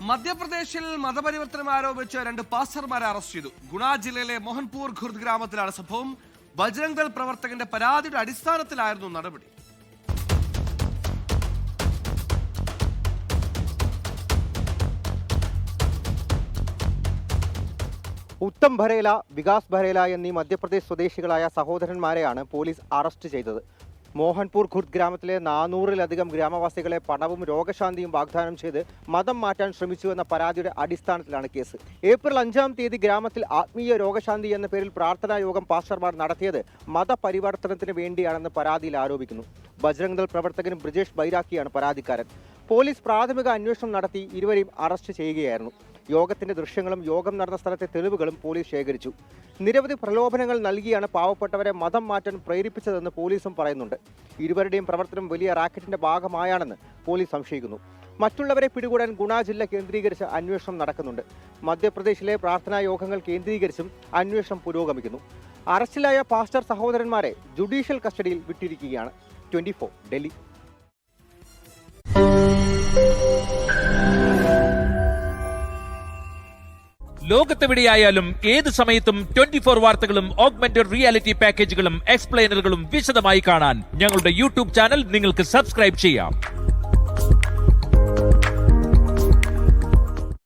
മധ്യപ്രദേശിൽ മതപരിവർത്തനം ആരോപിച്ച് 2 പാസ്റ്റർമാരെ അറസ്റ്റ് ചെയ്തു. ഗുണ ജില്ലയിലെ മോഹൻപൂർ ഖുർദ് ഗ്രാമത്തിലാണ് സംഭവം. ബജ്രംഗ് ദൾ പ്രവർത്തകന്റെ പരാതിയുടെ അടിസ്ഥാനത്തിലായിരുന്നു നടപടി. ഉത്തം ഭരേല, വികാസ് ഭരേല എന്നീ മധ്യപ്രദേശ് സ്വദേശികളായ സഹോദരന്മാരെയാണ് പോലീസ് അറസ്റ്റ് ചെയ്തത്. മോഹൻപൂർ ഖുർദ് ഗ്രാമത്തിലെ 400-ലധികം ഗ്രാമവാസികളെ പണവും രോഗശാന്തിയും വാഗ്ദാനം ചെയ്ത് മതം മാറ്റാൻ ശ്രമിച്ചുവെന്ന പരാതിയുടെ അടിസ്ഥാനത്തിലാണ് കേസ്. ഏപ്രിൽ 5-ാം തീയതി ഗ്രാമത്തിൽ ആത്മീയ രോഗശാന്തി എന്ന പേരിൽ പ്രാർത്ഥനാ യോഗം പാസ്റ്റർമാർ നടത്തിയത് മതപരിവർത്തനത്തിന് വേണ്ടിയാണെന്ന് പരാതിയിൽ ആരോപിക്കുന്നു. ബജ്രംഗ് ദൾ പ്രവർത്തകൻ ബ്രിജേഷ് ബൈരാക്കിയാണ് പരാതിക്കാരൻ. പോലീസ് പ്രാഥമിക അന്വേഷണം നടത്തി ഇരുവരെയും അറസ്റ്റ് ചെയ്യുകയായിരുന്നു. യോഗത്തിന്റെ ദൃശ്യങ്ങളും യോഗം നടന്ന സ്ഥലത്തെ തെളിവുകളും പോലീസ് ശേഖരിച്ചു. നിരവധി പ്രലോഭനങ്ങൾ നൽകിയാണ് പാവപ്പെട്ടവരെ മതം മാറ്റാൻ പ്രേരിപ്പിച്ചതെന്ന് പോലീസും പറയുന്നുണ്ട്. ഇരുവരുടെയും പ്രവർത്തനം വലിയ റാക്കറ്റിന്റെ ഭാഗമായാണെന്ന് പോലീസ് സംശയിക്കുന്നു. മറ്റുള്ളവരെ പിടികൂടാൻ ഗുണ ജില്ല കേന്ദ്രീകരിച്ച് അന്വേഷണം നടക്കുന്നുണ്ട്. മധ്യപ്രദേശിലെ പ്രാർത്ഥനാ യോഗങ്ങൾ കേന്ദ്രീകരിച്ചും അന്വേഷണം പുരോഗമിക്കുന്നു. അറസ്റ്റിലായ പാസ്റ്റർ സഹോദരന്മാരെ ജുഡീഷ്യൽ കസ്റ്റഡിയിൽ വിട്ടിരിക്കുകയാണ്. 24 ഡൽഹി. ലോകത്തെവിടെയായാലും ഏത് സമയത്തും 24 വാർത്തകളും ഓഗ്മെന്റഡ് റിയാലിറ്റി പാക്കേജുകളും എക്സ്പ്ലെയിനറുകളും വിശദമായി കാണാൻ ഞങ്ങളുടെ യൂട്യൂബ് ചാനൽ നിങ്ങൾക്ക് സബ്സ്ക്രൈബ് ചെയ്യാം.